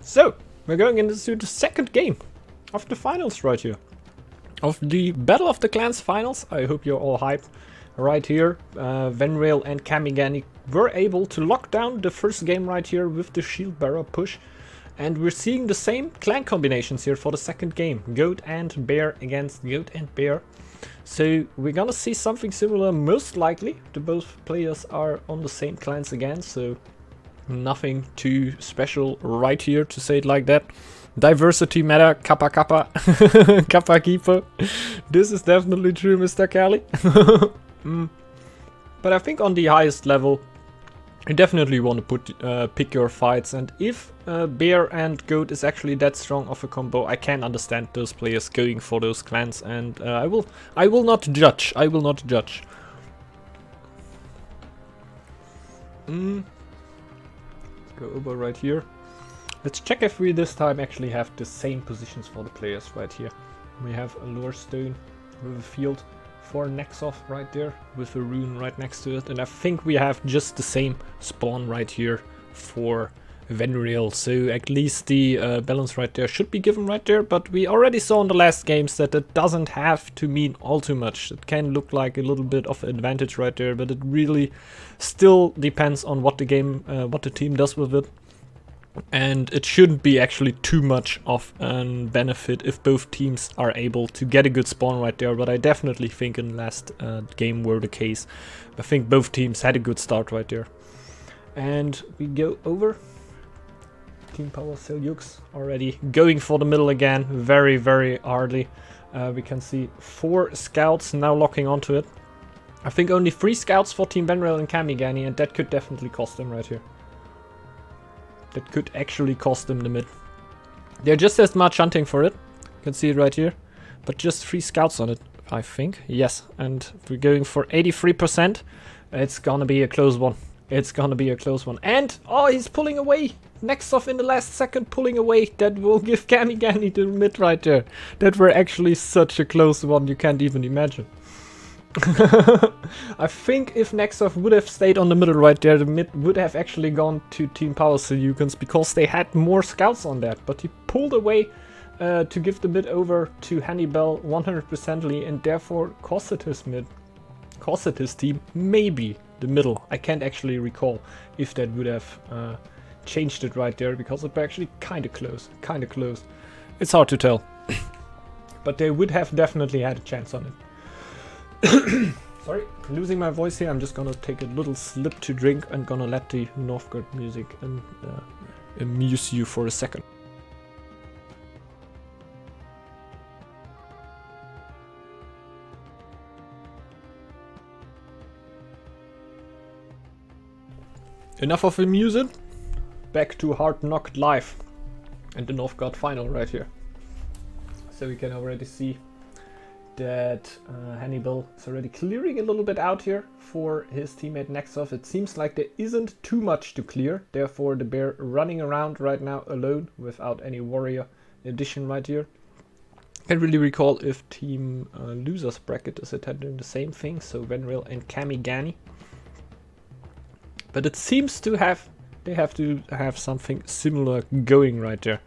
So, we're going into the second game of the finals right here. Of the Battle of the Clans finals. I hope you're all hyped. Right here, Venrail and Kamigani were able to lock down the first game right here with the shield bearer push. And we're seeing the same clan combinations here for the second game. Goat and Bear against Goat and Bear. So we're gonna see something similar, most likely. The both players are on the same clans again, so nothing too special right here, to say it like that. Diversity matter, kappa kappa, kappa keeper. This is definitely true, Mr. Kelly. But I think on the highest level, you definitely want to pick your fights, and if Bear and Goat is actually that strong of a combo, I can understand those players going for those clans, and I will not judge. I will not judge. Let's go over right here. Let's check if we this time actually have the same positions for the players right here. We have a lure stone with a field for Nexoff right there with a rune right next to it, and I think we have just the same spawn right here for Venrail, so at least the balance right there should be given right there, but we already saw in the last games that it doesn't have to mean all too much. It can look like a little bit of advantage right there, but it really still depends on what the game, what the team does with it. And it shouldn't be actually too much of a benefit if both teams are able to get a good spawn right there, but I definitely think in the last game were the case. I think both teams had a good start right there. And we go over. Team Power Selukens already going for the middle again, very, very hardly. We can see 4 scouts now locking onto it. I think only 3 scouts for Team Venrail and Kamigani, and that could definitely cost them right here. That could actually cost them the mid. They're just as much hunting for it. You can see it right here. But just 3 scouts on it, I think. Yes, and we're going for 83%. It's gonna be a close one. It's gonna be a close one. And, oh, he's pulling away. Nexoff in the last second pulling away. That will give Kamigani the mid right there. That were actually such a close one, you can't even imagine. I think if Nexoff would have stayed on the middle right there, the mid would have actually gone to Team Power Selukens because they had more scouts on that. But he pulled away to give the mid over to Hannibal 100%ly, and therefore costed his mid. Costed his team maybe the middle. I can't actually recall if that would have changed it right there, because it was actually kind of close. Kind of close. It's hard to tell. But they would have definitely had a chance on it. Sorry, losing my voice here. I'm just gonna take a little slip to drink and gonna let the Northgard music and amuse you for a second. Enough of amusing. Back to Hard Knocked Live and the Northgard final right here. So we can already see that Hannibal is already clearing a little bit out here for his teammate Nexoff. It seems like there isn't too much to clear, therefore the Bear running around right now alone without any warrior addition right here. Can't really recall if Team Losers Bracket is attempting the same thing, so Venrail and Kamigani. But it seems to have, they have to have something similar going right there.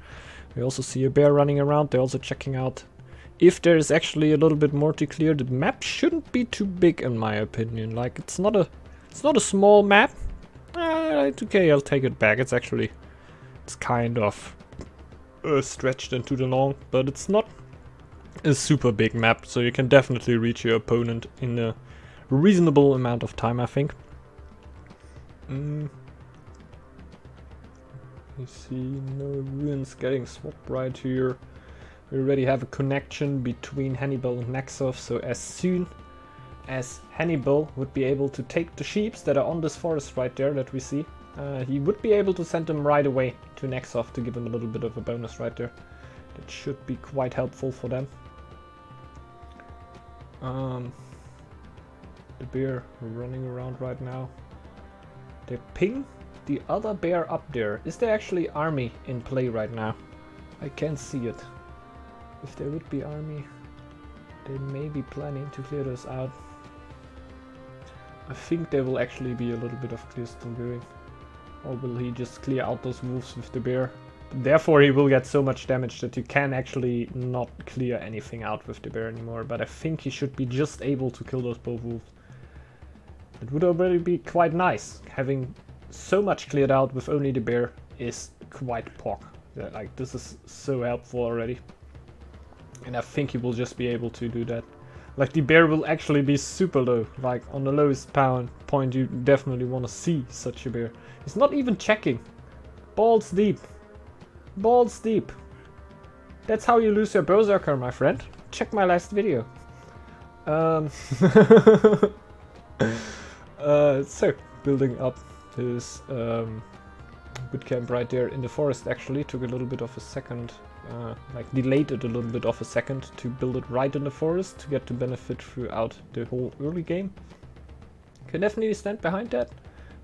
We also see a Bear running around. They're also checking out if there is actually a little bit more to clear. The map shouldn't be too big in my opinion. Like, it's not a small map. It's okay, I'll take it back. It's actually, it's kind of stretched into the long, but it's not a super big map, so you can definitely reach your opponent in a reasonable amount of time, I think. You see no ruins getting swapped right here. We already have a connection between Hannibal and Nexoff, so as soon as Hannibal would be able to take the sheeps that are on this forest right there that we see, he would be able to send them right away to Nexoff to give him a little bit of a bonus right there. That should be quite helpful for them. The Bear running around right now. They ping the other Bear up there. Is there actually army in play right now? I can't see it. If there would be army, they may be planning to clear those out. I think there will actually be a little bit of clear still going. Or will he just clear out those wolves with the Bear? Therefore he will get so much damage that you can actually not clear anything out with the bear anymore. But I think he should be just able to kill those both wolves. It would already be quite nice. Having so much cleared out with only the bear is quite pog. Yeah, like, this is so helpful already. And I think he will just be able to do that. Like, the bear will actually be super low. Like, on the lowest power point you definitely want to see such a bear. He's not even checking. Balls deep. Balls deep. That's how you lose your berserker, my friend. Check my last video. So, building up his boot camp right there in the forest actually took a little bit of a second, like delayed it a little bit of a second to build it right in the forest to get the benefit throughout the whole early game. Can definitely stand behind that.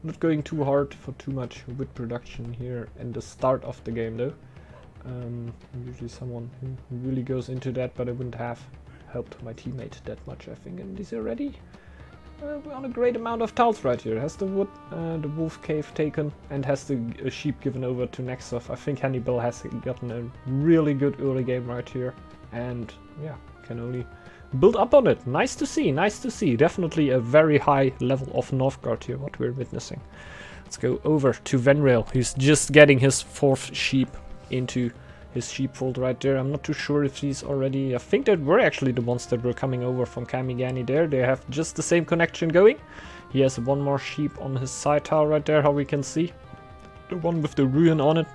Not going too hard for too much wood production here in the start of the game though. Usually someone who really goes into that, but I wouldn't have helped my teammate that much I think. And is he ready? We're on a great amount of tiles right here. Has the wood, the wolf cave taken, and has the sheep given over to Nexov. I think Hannibal has gotten a really good early game right here. And yeah, can only build up on it. Nice to see, nice to see. Definitely a very high level of Northgard here, what we're witnessing. Let's go over to Venrail. He's just getting his 4th sheep into his sheepfold right there. I'm not too sure if he's already... I think that were actually the ones that were coming over from Kamigani there. They have just the same connection going. He has one more sheep on his side tile right there, how we can see. The one with the ruin on it.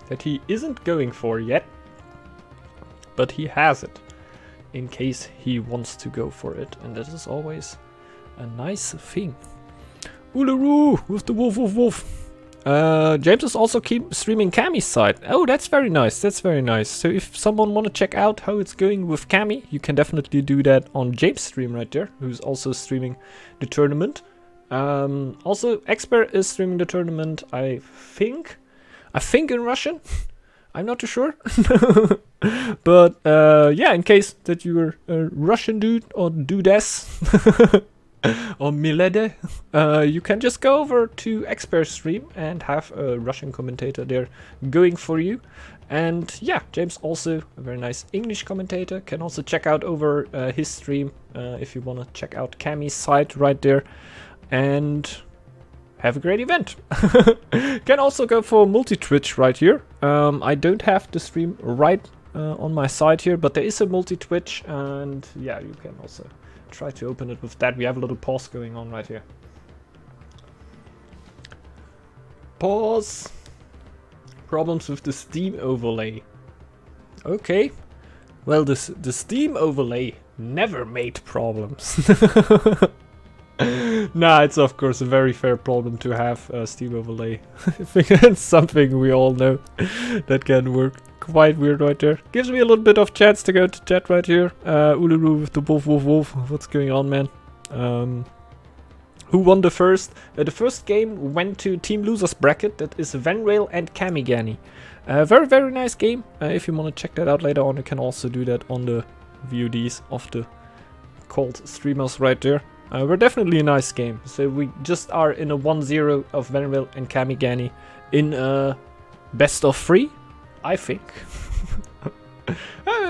That he isn't going for yet. But he has it. In case he wants to go for it. And that is always a nice thing. Uluru with the wolf, wolf, wolf. James is also keep streaming Cami's side. Oh, that's very nice. That's very nice. So if someone want to check out how it's going with Cami, you can definitely do that on James' stream right there, who's also streaming the tournament. Also, Expert is streaming the tournament, I think in Russian. I'm not too sure. But yeah, in case that you're a Russian dude or dudess or Milede, you can just go over to Expert's stream and have a Russian commentator there going for you. And yeah, James also a very nice English commentator. Can also check out over his stream if you want to check out Cami's side right there. And have a great event. Can also go for multi-Twitch right here. I don't have the stream right on my side here, but there is a multi-Twitch, and yeah, you can also try to open it with that. We have a little pause going on right here. Pause. Problems with the Steam overlay. Okay. Well, the Steam overlay never made problems. Nah, it's of course a very fair problem to have a Steam overlay. I think that's something we all know that can work quite weird right there. Gives me a little bit of chance to go to chat right here. Uluru with the wolf, wolf, wolf. What's going on, man? Who won the first? The first game went to Team Losers bracket. That is Venrail and Kamigani. Very, very nice game. If you want to check that out later on, you can also do that on the VODs of the called streamers right there. We're definitely a nice game. So we just are in a 1-0 of Venrail and Kamigani in a best of 3, I think.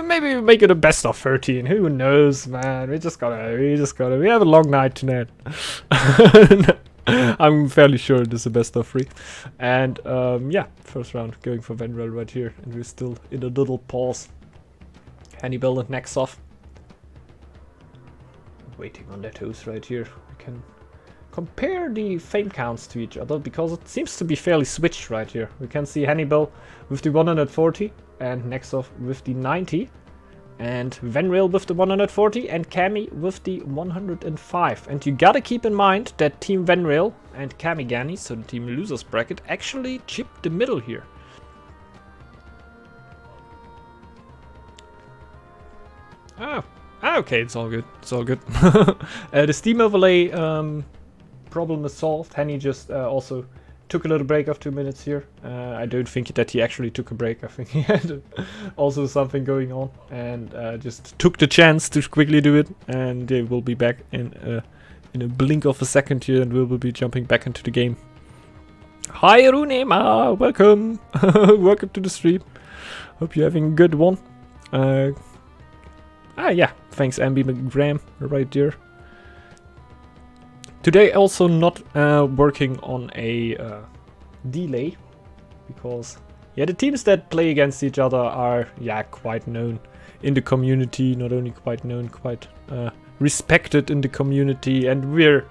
Maybe we make it a best of 13. Who knows, man? We have a long night tonight. I'm fairly sure it is a best of 3. And yeah, first round going for Venrail right here, and we're still in a little pause. Hannibal and Nexov. Waiting on their toes right here. We can compare the fame counts to each other because it seems to be fairly switched right here. We can see Hannibal with the 140 and Nexov with the 90, and Venrail with the 140 and Cami with the 105. And you gotta keep in mind that Team Venrail and Kamigani, so the Team Losers bracket, actually chipped the middle here. Oh. Okay, it's all good. It's all good. The Steam overlay problem is solved. Henny just also took a little break of 2 minutes here. I don't think that he actually took a break. I think he had also something going on and just took the chance to quickly do it. And they will be back in a blink of a second here, and we will be jumping back into the game. Hi Runema, welcome. Welcome to the stream. Hope you're having a good one. Yeah, thanks Ambi McGram right there. Today also not working on a delay, because yeah, the teams that play against each other are quite known in the community, not only quite known, quite respected in the community, and we're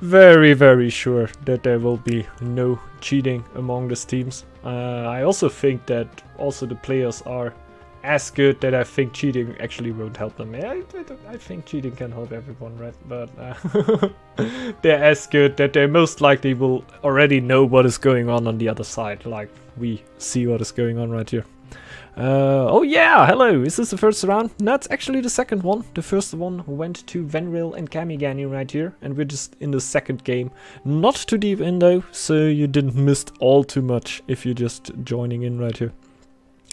very sure that there will be no cheating among these teams. I also think that also the players are as good that I think cheating actually won't help them. I think cheating can help everyone, right? But they're as good that they most likely will already know what is going on the other side, like we see what is going on right here. Oh yeah, hello, is this the first round? No, it's actually the second one. The first one went to Venril and Kamigani right here, and we're just in the second game. Not too deep in though, so you didn't miss all too much if you're just joining in right here.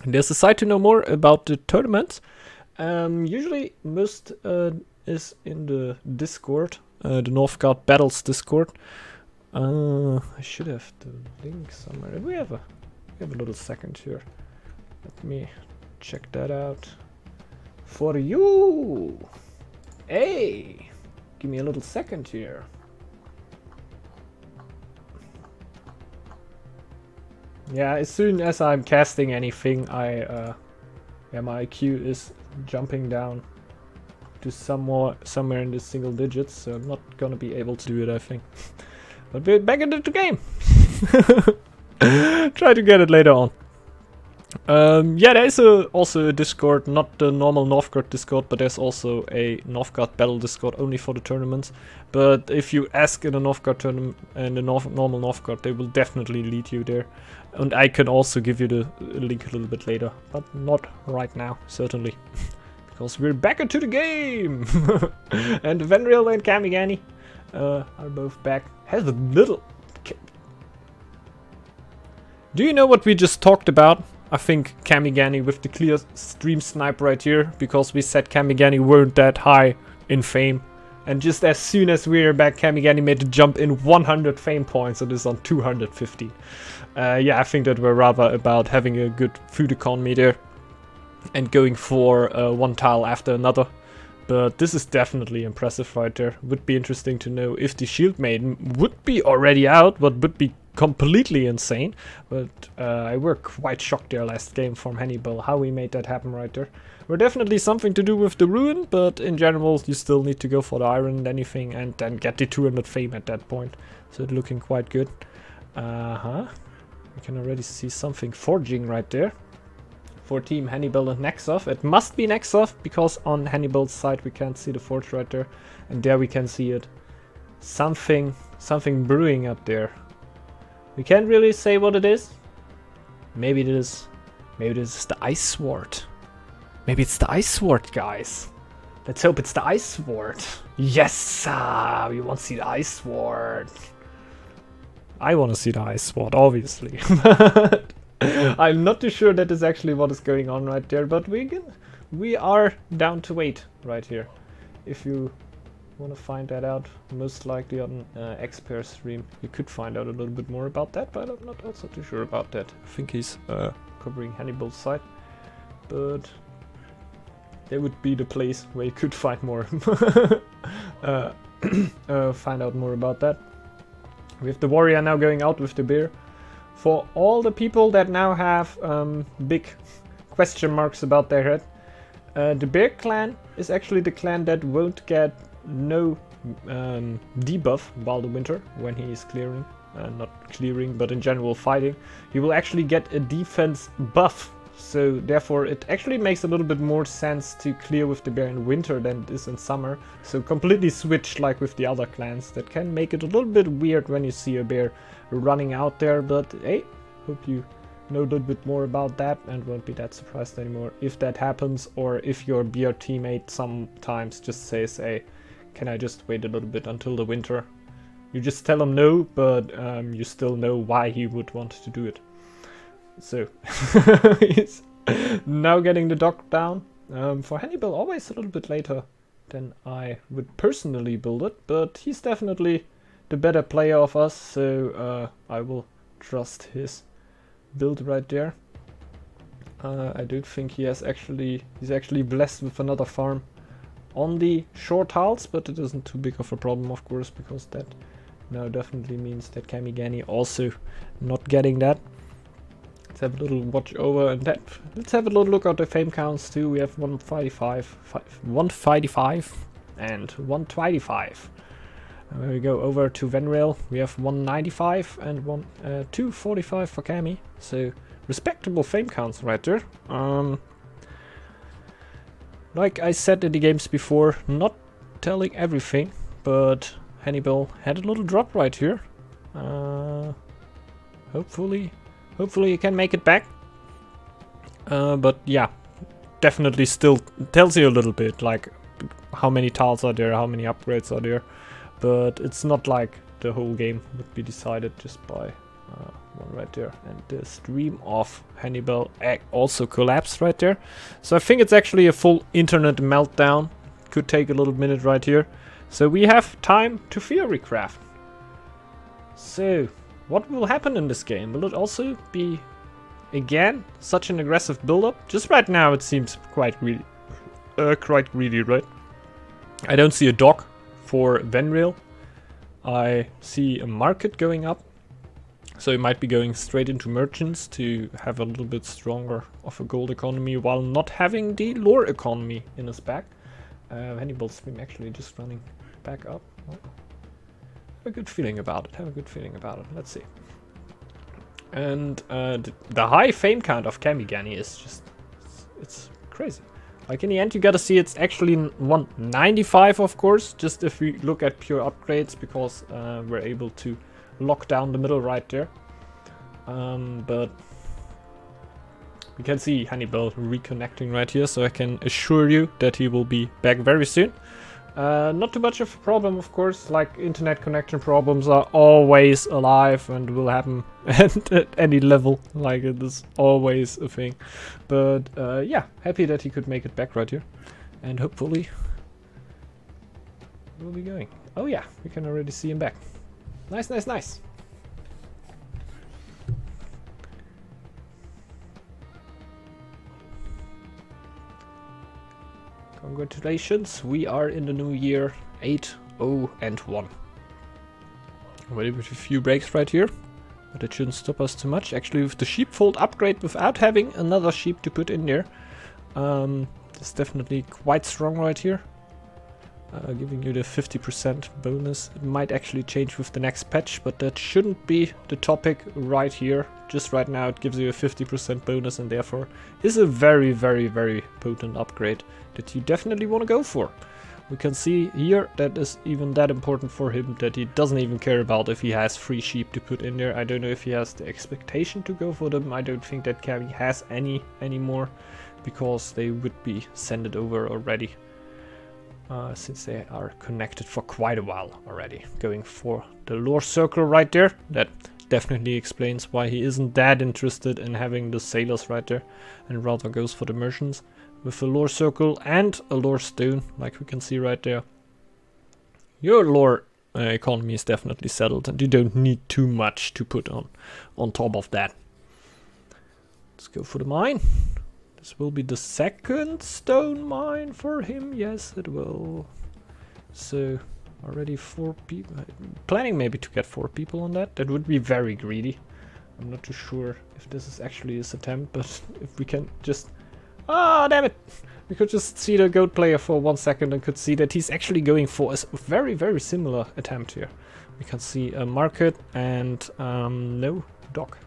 There's a site to know more about the tournament. Usually most is in the Discord, the Northgard Battles Discord. I should have the link somewhere. We have a little second here. Let me check that out for you. Hey, give me a little second here. Yeah, as soon as I'm casting anything, my IQ is jumping down to somewhere in the single digits, so I'm not gonna be able to do it, I think. But we're back into the game. Try to get it later on. Yeah, there is also a Discord, not the normal Northgard Discord, but there's also a Northgard Battle Discord only for the tournaments. But if you ask in a Northgard tournament and the normal Northgard, they will definitely lead you there. And I can also give you the link a little bit later, but not right now, certainly. Because we're back into the game! And Venril and Kamigani are both back. Has a little... Do you know what we just talked about? I think Kamigani with the clear stream snipe right here, because we said Kamigani weren't that high in fame. And just as soon as we are back, Kamigani made the jump in 100 fame points and is on 250. Yeah, I think that we're rather about having a good food economy there and going for one tile after another. But this is definitely impressive right there. Would be interesting to know if the Shield Maiden would be already out, what would be completely insane. But I were quite shocked there last game from Hannibal, how we made that happen right there. We're definitely something to do with the Ruin, but in general you still need to go for the Iron and anything and then get the 200 fame at that point. So it's looking quite good. We can already see something forging right there. For Team Hannibal and Nexoff. It must be Nexoff, because on Hannibal's side we can't see the forge right there. And there we can see it. Something brewing up there. We can't really say what it is. Maybe this is the Ice Sword. Maybe it's the Ice Sword, guys. Let's hope it's the Ice Sword. Yes! We want to see the Ice Sword. I want to see the Ice Sword, obviously. I'm not too sure that is actually what is going on right there, but we are down to wait right here. If you want to find that out, most likely on Xpair stream, you could find out a little bit more about that, but I'm not also too sure about that. I think he's covering Hannibal's side, but there would be the place where you could find more, find out more about that. We have the warrior now going out with the bear. For all the people that now have big question marks about their head, the bear clan is actually the clan that won't get no debuff while the winter, when he is clearing. Not clearing, but in general fighting. He will actually get a defense buff. So therefore it actually makes a little bit more sense to clear with the bear in winter than it is in summer. So completely switch like with the other clans. That can make it a little bit weird when you see a bear running out there. But hey, hope you know a little bit more about that and won't be that surprised anymore if that happens. Or if your bear teammate sometimes just says, hey, can I just wait a little bit until the winter? You just tell him no, but you still know why he would want to do it. So, he's now getting the dock down. For Hannibal, always a little bit later than I would personally build it, but he's definitely the better player of us, so I will trust his build right there. I don't think he's actually blessed with another farm on the short tiles, but it isn't too big of a problem, of course, because that now definitely means that Kamigani also not getting that. Let's have a little watch over and that. Let's have a little look at the fame counts too. We have 155, 155 and 125. There we go over to Venrail. We have 195 and 245 for Kami. So respectable fame counts right there. Like I said in the games before, not telling everything, but Hannibal had a little drop right here. Hopefully he can make it back. But yeah, definitely still tells you a little bit, like how many tiles are there, how many upgrades are there. But it's not like the whole game would be decided just by one right there. And the stream of Hannibal also collapsed right there. So I think it's actually a full internet meltdown. Could take a little minute right here. So we have time to theory craft. So what will happen in this game? Will it also be again such an aggressive build-up? Just right now it seems quite greedy, right? I don't see a dock for Venrail. I see a market going up. So it might be going straight into merchants to have a little bit stronger of a gold economy while not having the lore economy in his back. Hannibal stream actually just running back up. Oh. Have a good feeling about it. Let's see. And the high fame count of Kamigani is just, it's crazy. Like in the end you gotta see it's actually 195 of course, just if we look at pure upgrades, because we're able to lock down the middle right there. But we can see Hannibal reconnecting right here, so I can assure you that he will be back very soon. Not too much of a problem, of course, like internet connection problems are always alive and will happen at any level, like it is always a thing. But yeah, happy that he could make it back right here, and hopefully we'll be going. Oh yeah, we can already see him back. Nice, nice, nice. Congratulations, we are in the new year 8-0-1. Already with a few breaks right here, but it shouldn't stop us too much. Actually, with the sheepfold upgrade without having another sheep to put in there, it's definitely quite strong right here. Giving you the 50% bonus. It might actually change with the next patch, but that shouldn't be the topic right here. Just right now it gives you a 50% bonus and therefore is a very, very, very potent upgrade that you definitely want to go for. We can see here that is even that important for him that he doesn't even care about if he has 3 sheep to put in there. I don't know if he has the expectation to go for them. I don't think that Kami has any anymore, because they would be sent over already. Since they are connected for quite a while already. Going for the lore circle right there. That definitely explains why he isn't that interested in having the sailors right there, and rather goes for the merchants. With a lore circle and a lore stone, like we can see right there. Your lore economy is definitely settled, and you don't need too much to put on top of that. Let's go for the mine. This will be the second stone mine for him. Yes, it will. So already 4 people. Planning maybe to get 4 people on that. That would be very greedy. I'm not too sure if this is actually his attempt, but if we can just... Ah, damn it! We could just see the goat player for 1 second and could see that he's actually going for a very, very similar attempt here. We can see a market and no dock.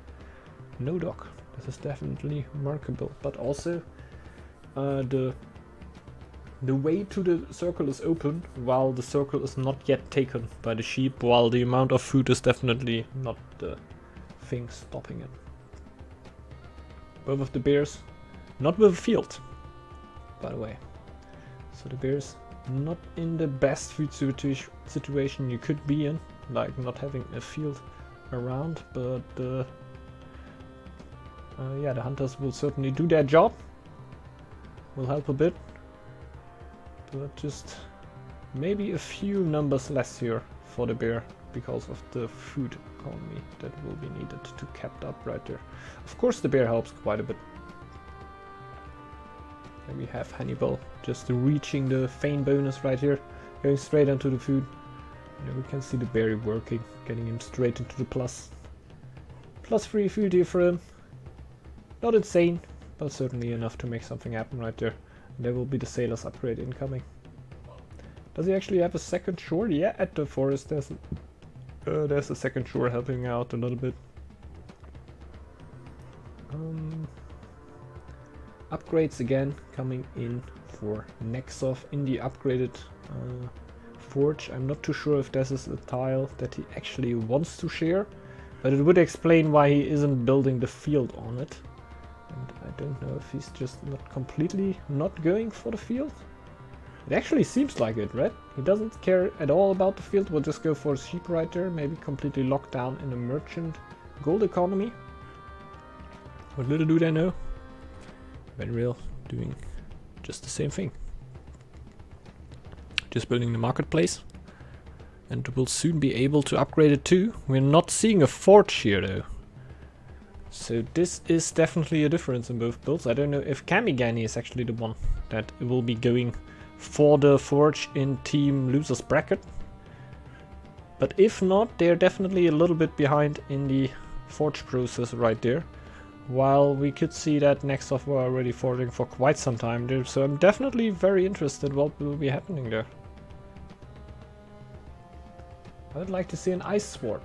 No dock. This is definitely markable, but also the way to the circle is open while the circle is not yet taken by the sheep, while the amount of food is definitely not the thing stopping it. Both of the bears, not with a field, by the way. So the bears not in the best food situation you could be in, like not having a field around, but yeah, the hunters will certainly do their job. Will help a bit. But just maybe a few numbers less here for the bear because of the food economy that will be needed to kept up right there. Of course the bear helps quite a bit. And we have Hannibal just reaching the feign bonus right here, going straight onto the food. And then we can see the berry working, getting him straight into the plus. Plus 3 food here for him. Not insane, but certainly enough to make something happen right there. And there will be the sailor's upgrade incoming. Does he actually have a second shore? Yeah, at the forest there's a second shore helping out a little bit. Upgrades again coming in for Nexov in the upgraded forge. I'm not too sure if this is a tile that he actually wants to share, but it would explain why he isn't building the field on it. And I don't know if he's just not completely not going for the field. It actually seems like it, right? He doesn't care at all about the field, we'll just go for a sheep right there, maybe completely locked down in a merchant gold economy. What little do they know? Venreal doing just the same thing. Just building the marketplace. And we'll soon be able to upgrade it too. We're not seeing a forge here though. So this is definitely a difference in both builds. I don't know if Kamigani is actually the one that will be going for the forge in team losers bracket. But if not, they're definitely a little bit behind in the forge process right there. While we could see that Nexov were already forging for quite some time there, so I'm definitely very interested what will be happening there. I would like to see an ice sword.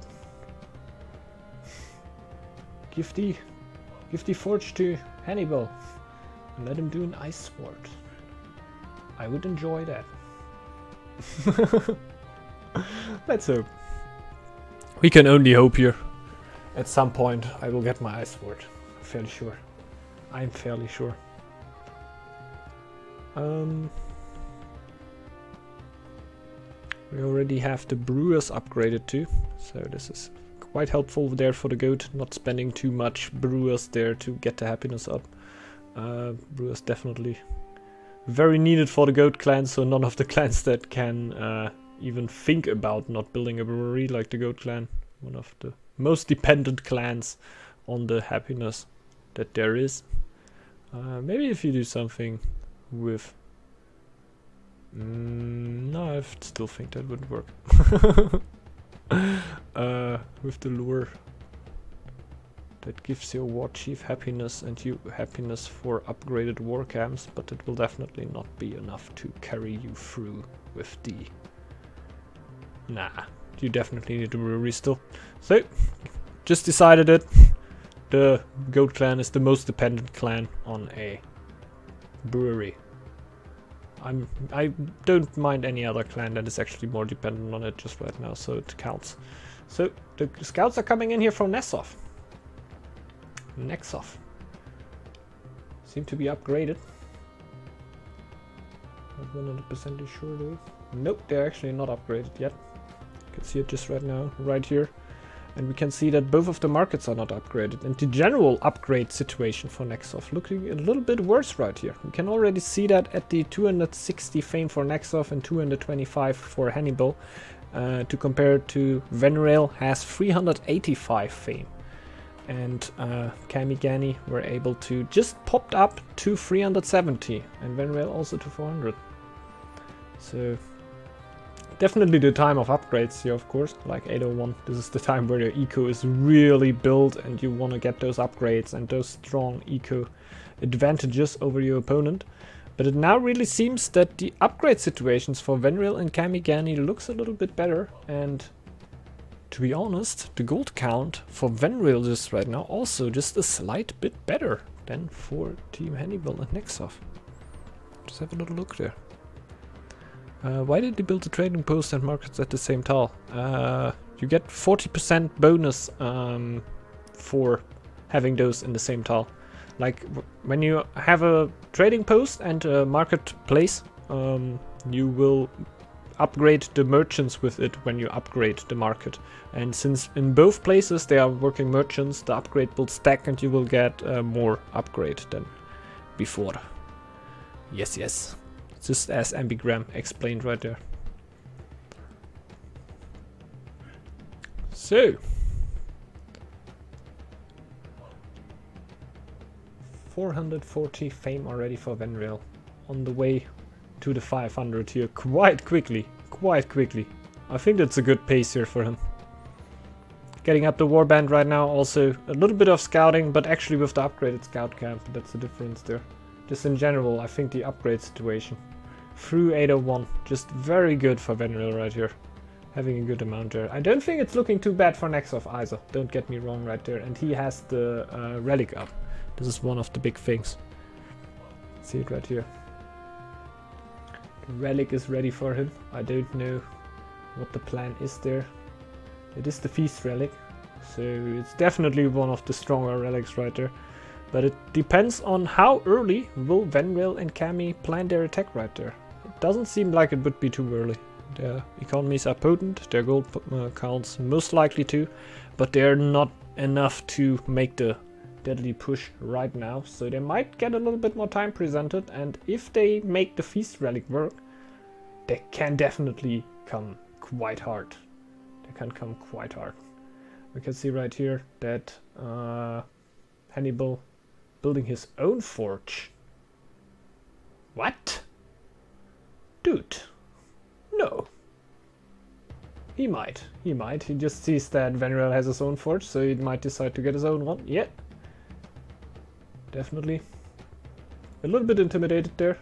Give the forge to Hannibal and let him do an ice sword. I would enjoy that. Let's hope. We can only hope here. At some point I will get my ice sword. Fairly sure. I'm fairly sure. We already have the brewers upgraded too, so this is quite helpful there for the goat, not spending too much brewers there to get the happiness up. Brewers definitely very needed for the goat clan, so none of the clans that can even think about not building a brewery like the goat clan, one of the most dependent clans on the happiness that there is. Maybe if you do something with no, I still think that wouldn't work. With the lure that gives your war chief happiness and you happiness for upgraded war camps, but it will definitely not be enough to carry you through with the... Nah, you definitely need a brewery still. So, just decided it. The goat clan is the most dependent clan on a brewery. I don't mind any other clan that is actually more dependent on it just right now, so it counts. So the scouts are coming in here from Nexov. Seem to be upgraded. Not 100% sure though. Nope, they're actually not upgraded yet. You can see it just right now, right here. And we can see that both of the markets are not upgraded. And the general upgrade situation for Nexov looking a little bit worse right here. We can already see that at the 260 fame for Nexov and 225 for Hannibal. To compare to Venrail has 385 fame. And Kamigani were able to just popped up to 370. And Venrail also to 400. So... definitely the time of upgrades here, of course, like 801. This is the time where your eco is really built and you want to get those upgrades and those strong eco advantages over your opponent. But it now really seems that the upgrade situations for Venreal and Kamigani looks a little bit better. And to be honest, the gold count for Venreal just right now also just a slight bit better than for Team Hannibal and Nexov. Just have a little look there. Why did they build the trading post and markets at the same tile? You get 40% bonus for having those in the same tile. Like when you have a trading post and a marketplace, you will upgrade the merchants with it when you upgrade the market. And since in both places they are working merchants, the upgrade will stack and you will get more upgrade than before. Yes, yes. Just as Ambigram explained right there. So 440 fame already for Venreal, on the way to the 500 here quite quickly. I think that's a good pace here for him. Getting up the warband right now, also a little bit of scouting, but actually with the upgraded scout camp, that's the difference there. Just in general, I think the upgrade situation through 801, just very good for Venreal right here. Having a good amount there. I don't think it's looking too bad for Nexov either, don't get me wrong right there. And he has the relic up. This is one of the big things. See it right here. The relic is ready for him. I don't know what the plan is there. It is the feast relic, so it's definitely one of the stronger relics right there. But it depends on how early will Venreal and Cammy plan their attack right there. It doesn't seem like it would be too early. Their economies are potent, their gold counts most likely too, but they're not enough to make the deadly push right now. So they might get a little bit more time presented, and if they make the feast relic work, they can definitely come quite hard. We can see right here that Hannibal building his own forge. What? Dude. No. He might. He just sees that Venreal has his own forge, so he might decide to get his own one. Yeah. Definitely. A little bit intimidated there,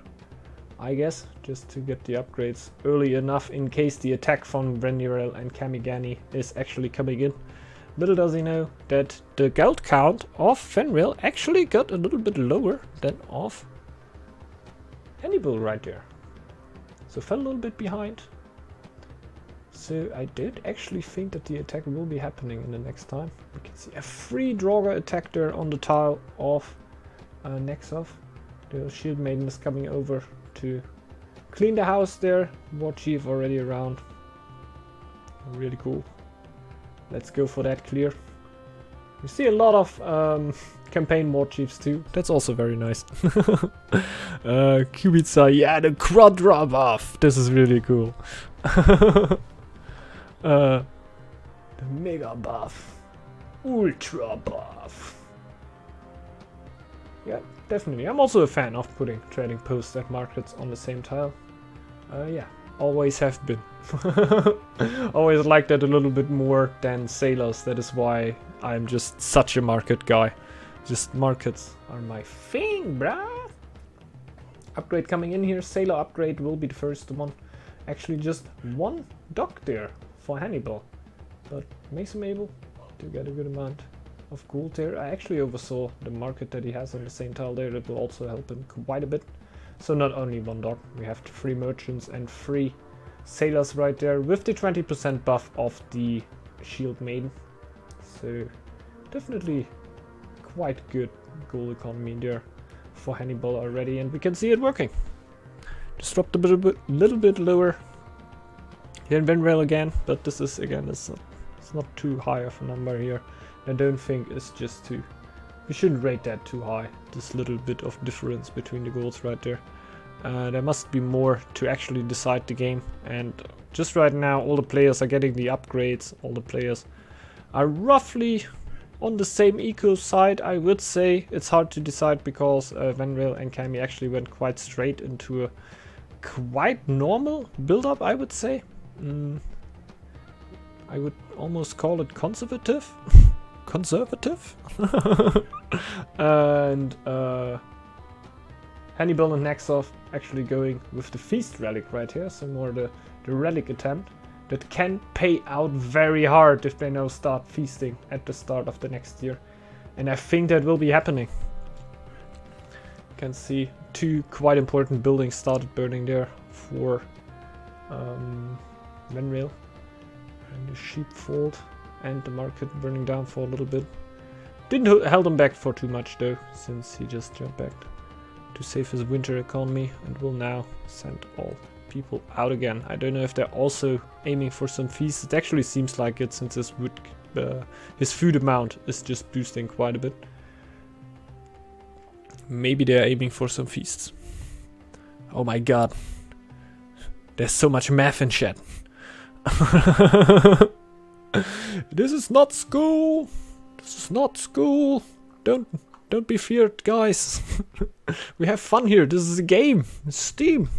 I guess, just to get the upgrades early enough in case the attack from Venreal and Kamigani is actually coming in. Little does he know that the gold count of Venreal actually got a little bit lower than of Hannibal right there. So fell a little bit behind. So I don't actually think that the attack will be happening in the next time. We can see a free Draugr attack there on the tile of Nexov. The shield maiden is coming over to clean the house there. War chief already around. Really cool. Let's go for that clear. We see a lot of campaign war chiefs too. That's also very nice. Kubica, yeah, the Quadra buff. This is really cool. The Mega buff. Ultra buff. Yeah, definitely. I'm also a fan of putting trading posts at markets on the same tile. Yeah, always have been. Always liked that a little bit more than sailors. That is why I'm just such a market guy. Just markets are my thing, bruh. Upgrade coming in here. Sailor upgrade will be the first one. Actually just one dock there for Hannibal. But makes him able to get a good amount of gold there. I actually oversaw the market that he has on the same tile there. That will also help him quite a bit. So not only one dock, we have 3 merchants and 3 sailors right there with the 20% buff of the shield maiden. So definitely quite good gold economy there for Hannibal already, and we can see it working. Just dropped a little bit lower here in Venreal again, but this is again it's not too high of a number here. I don't think it's just too. We shouldn't rate that too high. This little bit of difference between the goals right there. There must be more to actually decide the game, and just right now all the players are getting the upgrades. All the players are roughly on the same eco side, I would say. It's hard to decide because Venreal and Cammy actually went quite straight into a quite normal build-up, I would say. I would almost call it conservative. Conservative? And Hannibal and Nexov actually going with the feast relic right here, so more the relic attempt that can pay out very hard if they now start feasting at the start of the next year. And I think that will be happening. You can see 2 quite important buildings started burning there for Venreal. And the sheepfold and the market burning down for a little bit. Didn't held him back for too much though, since he just jumped back to save his winter economy and will now send all people out again. I don't know if they're also aiming for some feasts. It actually seems like it, since his food amount is just boosting quite a bit. Maybe they're aiming for some feasts. Oh my god. There's so much math in chat. This is not school. This is not school. Don't be feared, guys. We have fun here. This is a game. It's Steam.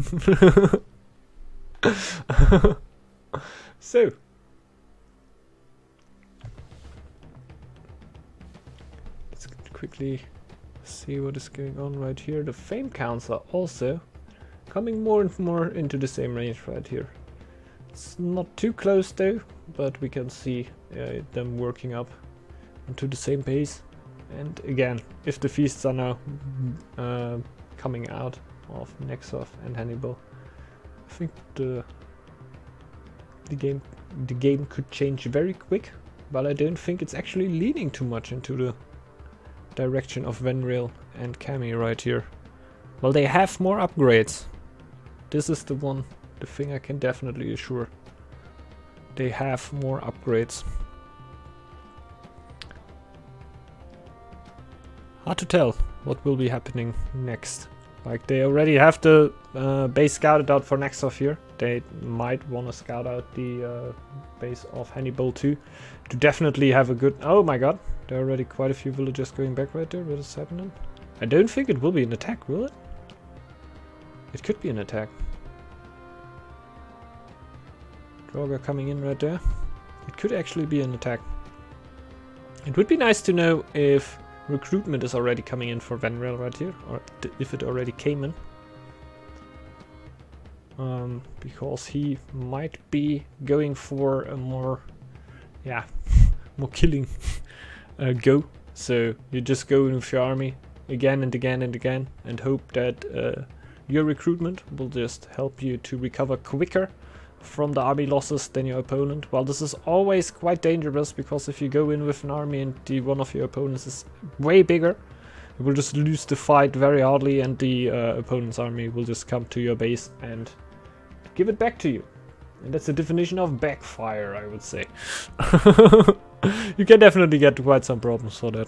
So. Let's quickly see what is going on right here. The fame counts are also coming more and more into the same range right here. It's not too close though, but we can see them working up into the same pace. And again, if the feasts are now coming out of Nexov and Hannibal, I think the game could change very quick, but I don't think it's actually leaning too much into the direction of Venrail and Cammy right here. Well, they have more upgrades. This is the thing I can definitely assure. They have more upgrades. Hard to tell what will be happening next. Like, they already have the base scouted out for Nexov here. They might want to scout out the base of Hannibal too, to definitely have a good... Oh my god, there are already quite a few villagers going back right there. What is happening? I don't think it will be an attack, will it? It could be an attack. Draugr coming in right there. It could actually be an attack. It would be nice to know if recruitment is already coming in for Venrail right here, or if it already came in. Because he might be going for a more, yeah, more killing go. So you just go in with your army again and again and again and hope that your recruitment will just help you to recover quicker from the army losses than your opponent. Well, this is always quite dangerous, because if you go in with an army and one of your opponents is way bigger, you will just lose the fight very hardly, and the opponent's army will just come to your base and give it back to you. And that's the definition of backfire, I would say. You can definitely get quite some problems for that.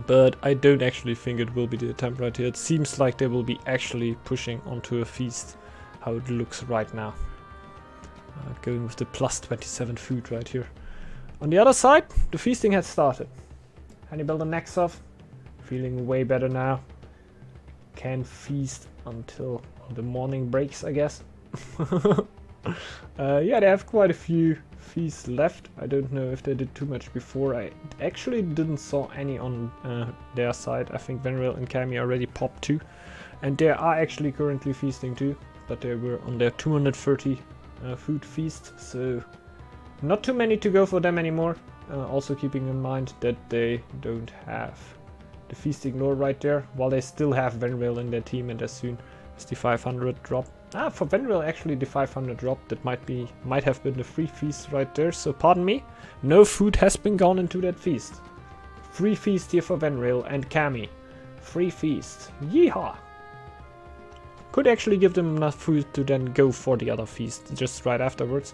But I don't actually think it will be the attempt right here. It seems like they will be actually pushing onto a feast, how it looks right now. Going with the plus 27 food right here. On the other side, the feasting has started. Hannibal and Nexov feeling way better now. Can feast until the morning breaks, I guess. Yeah, they have quite a few feasts left. I don't know if they did too much before. I actually didn't saw any on their side. I think Venrail and Cammy already popped too. And they are actually currently feasting too. But they were on their 230 food feast, so not too many to go for them anymore. Also keeping in mind that they don't have the feasting lore right there, while they still have Venrail in their team, and as soon as the 500 drop. For Venrail actually the 500 drop, that might have been the free feast right there, so pardon me, no food has been gone into that feast. Free feast here for Venrail and Cammy. Free feast. Yeehaw! Could actually give them enough food to then go for the other feast just right afterwards.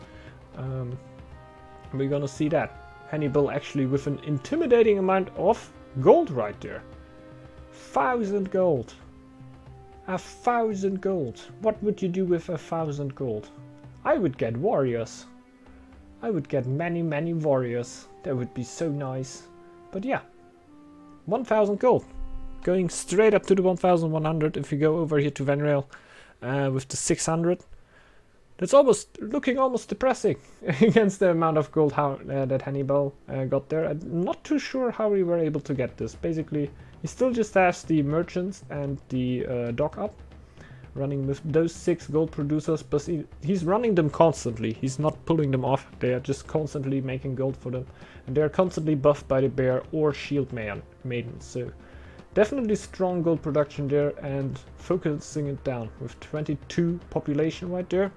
We're gonna see that. Hannibal actually with an intimidating amount of gold right there. 1,000 gold. 1,000 gold. What would you do with 1,000 gold? I would get warriors. I would get many warriors. That would be so nice. But yeah, 1,000 gold. Going straight up to the 1,100 if you go over here to Venrail with the 600. That's looking almost depressing against the amount of gold that Hannibal got there. I'm not too sure how we were able to get this. Basically, he still just has the merchants and the dock up, running with those 6 gold producers, but he's running them constantly. He's not pulling them off. They are just constantly making gold for them. And they are constantly buffed by the bear or shield maiden. So definitely strong gold production there, and focusing it down with 22 population right there.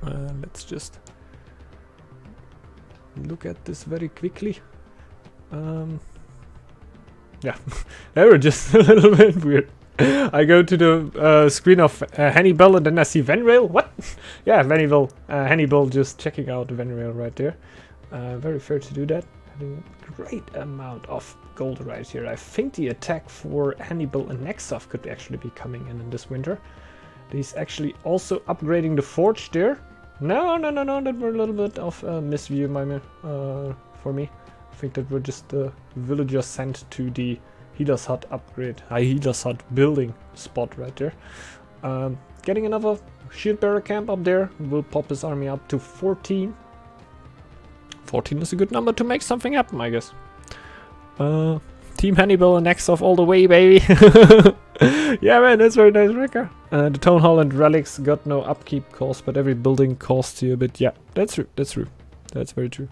Let's just look at this very quickly. Yeah, they were just a little bit weird. I go to the screen of Hannibal and then I see Venrail. What? Yeah, Hannibal just checking out Venrail right there. Very fair to do that. Having a great amount of gold right here. I think the attack for Hannibal and Nexov could actually be coming in this winter. He's actually also upgrading the forge there. No, no, no, no, that were a little bit of a misview for me. I think that were just the villagers sent to the healer's hut upgrade, healer's hut building spot right there. Getting another shield bearer camp up there will pop his army up to 14. 14 is a good number to make something happen, I guess. Team Hannibal and Exoff all the way, baby. Yeah, man, that's very nice, Wrecker. The Town Hall and Relics got no upkeep cost, but every building costs you a bit. Yeah, that's true, that's true. That's very true.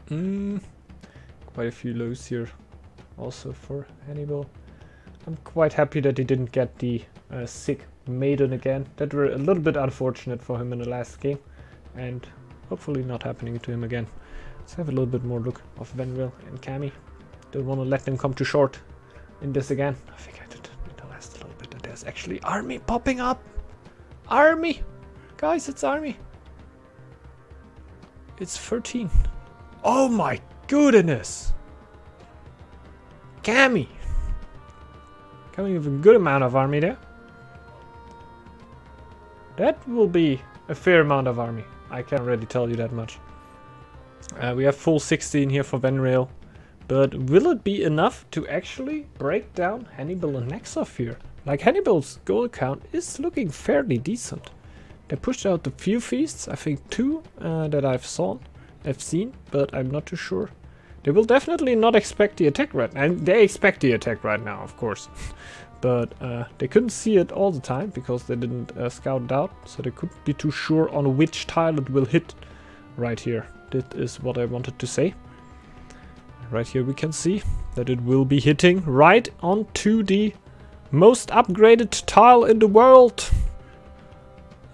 Quite a few lows here also for Hannibal. I'm quite happy that he didn't get the sick maiden again. That were a little bit unfortunate for him in the last game. And hopefully not happening to him again. Let's have a little bit more look of Venril and Cammy. Don't want to let them come too short in this again. I think I did in the last little bit. And there's actually army popping up. Army! Guys, it's army. It's 13. Oh my goodness! Cammy! Coming with a good amount of army there. That will be a fair amount of army. I can already tell you that much. We have full 16 here for Venrail. But will it be enough to actually break down Hannibal and Exoff here? Like, Hannibal's goal count is looking fairly decent. They pushed out a few feasts, I think 2 that I've seen, but I'm not too sure. They will definitely not expect the attack right now. And they expect the attack right now, of course. But they couldn't see it all the time because they didn't scout it out. So they couldn't be too sure on which tile it will hit right here. That is what I wanted to say. Right here we can see that it will be hitting right onto the most upgraded tile in the world.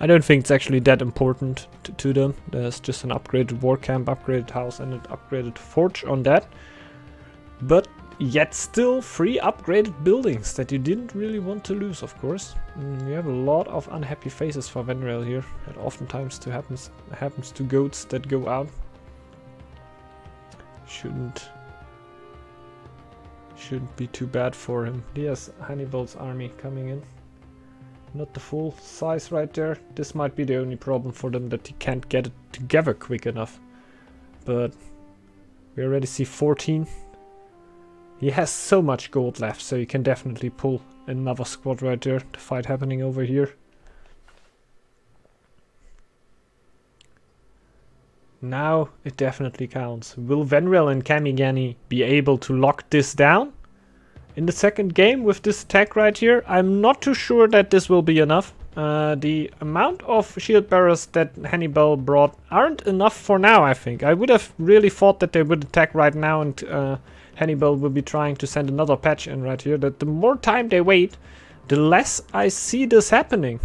I don't think it's actually that important to them. There's just an upgraded war camp, upgraded house and an upgraded forge on that. But yet still 3 upgraded buildings that you didn't really want to lose, of course. You have a lot of unhappy faces for Venrail here. That oftentimes happens to goats that go out. Shouldn't be too bad for him. There's Hannibal's army coming in. Not the full size right there. This might be the only problem for them, that he can't get it together quick enough. But we already see 14. He has so much gold left, so you can definitely pull another squad right there. The fight happening over here. Now it definitely counts. Will Venrail and Kamigani be able to lock this down in the second game with this attack right here? I'm not too sure that this will be enough. The amount of shield bearers that Hannibal brought aren't enough for now, I think. I would have really thought that they would attack right now and Hannibal will be trying to send another patch in right here. That the more time they wait, the less I see this happening.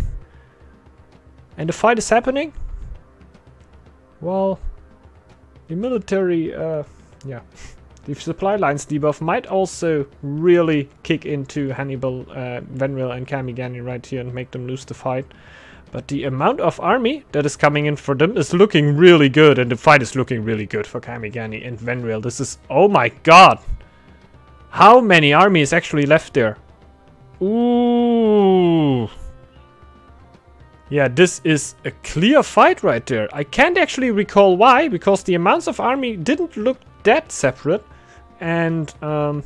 And the fight is happening. Well, the military, yeah, the supply lines debuff might also really kick into Hannibal, Venrail and Kamigani right here and make them lose the fight. But the amount of army that is coming in for them is looking really good, and the fight is looking really good for Kamigani and Venrail. This is, oh my god! How many army is actually left there? Ooh! Yeah, this is a clear fight right there. I can't actually recall why, because the amounts of army didn't look that separate. And I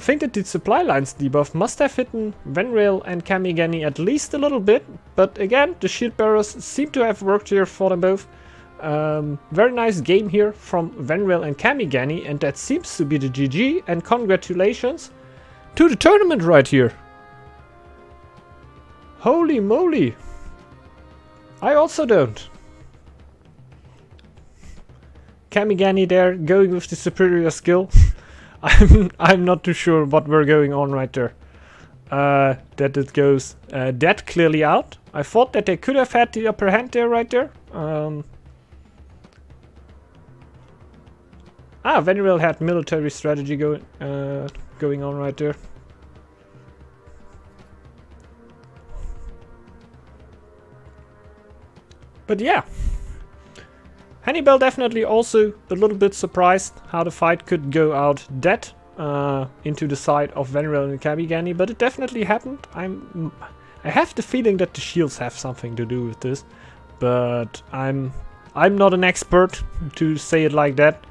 think that the supply lines debuff must have hidden Venrail and Kamigani at least a little bit. But again, the shield bearers seem to have worked here for them both. Very nice game here from Venrail and Kamigani, and that seems to be the GG. And congratulations to the tournament right here. Holy moly! I also don't. Kamigani there, going with the superior skill. I'm not too sure what we're going on right there. That it goes that clearly out. I thought that they could have had the upper hand there right there. Venrail had military strategy going on right there. But yeah, Hannibal definitely also a little bit surprised how the fight could go out into the side of Venrail and Kamigani, but it definitely happened. I'm I have the feeling that the shields have something to do with this, but I'm not an expert to say it like that.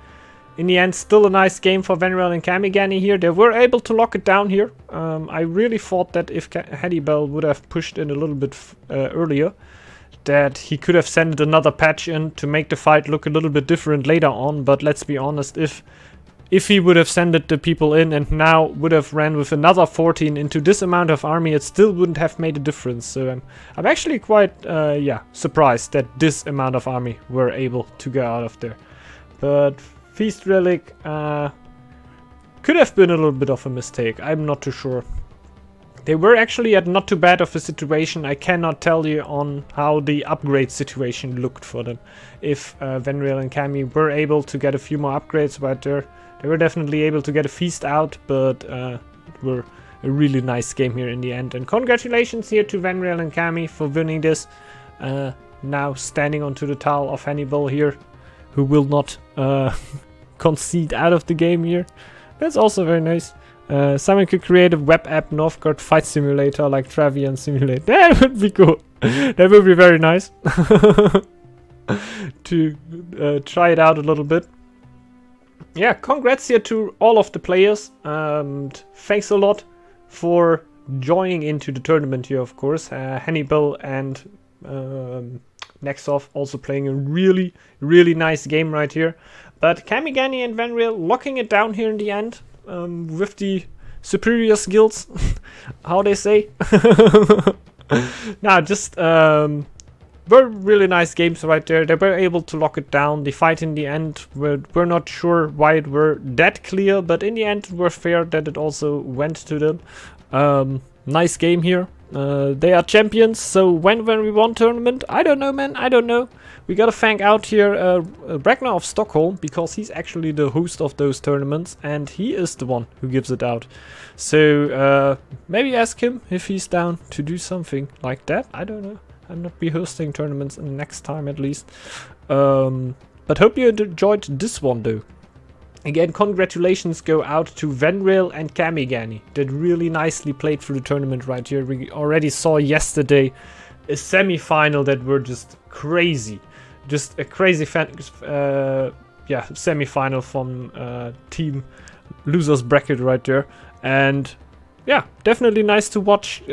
In the end, still a nice game for Venreal and Kamigani here. They were able to lock it down here. I really thought that if Hannibal would have pushed in a little bit earlier, that he could have sent another patch in to make the fight look a little bit different later on. But let's be honest, if he would have sent the people in and now would have ran with another 14 into this amount of army, it still wouldn't have made a difference. So I'm actually quite surprised that this amount of army were able to go out of there. But Feast Relic could have been a little bit of a mistake. I'm not too sure. They were actually at not too bad of a situation. I cannot tell you on how the upgrade situation looked for them. If Venreal and Kami were able to get a few more upgrades right there, they were definitely able to get a feast out, but it were a really nice game here in the end. And congratulations here to Venreal and Kami for winning this. Now standing onto the towel of Hannibal here, who will not concede out of the game here. That's also very nice. Someone could create a web app Northgard fight simulator like Travian Simulate. That would be cool. That would be very nice to try it out a little bit. Yeah, congrats here to all of the players. Thanks a lot for joining into the tournament here, of course. Hannibal and Nexoff also playing a really, really nice game right here. But Kamigani and Venreal locking it down here in the end with the superior skills, how they say. Now, just were really nice games right there. They were able to lock it down. The fight in the end, we're not sure why it were that clear, but in the end, it were fair that it also went to them. Nice game here. They are champions, so when we won tournament, I don't know, man, I don't know. We gotta thank out here Ragnar of Stockholm, because he's actually the host of those tournaments, and he is the one who gives it out. So maybe ask him if he's down to do something like that. I don't know. I'm not be hosting tournaments next time at least. But hope you enjoyed this one though. Again, congratulations go out to Venreal and Kamigani. That really nicely played through the tournament right here. We already saw yesterday a semi-final that were just crazy. Just a crazy semi-final from team losers bracket right there. And yeah, definitely nice to watch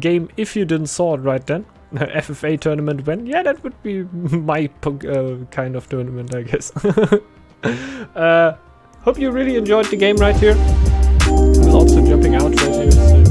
game if you didn't saw it right then. FFA tournament when? Yeah, that would be my kind of tournament, I guess. Hope you really enjoyed the game right here. We're also jumping out right here. So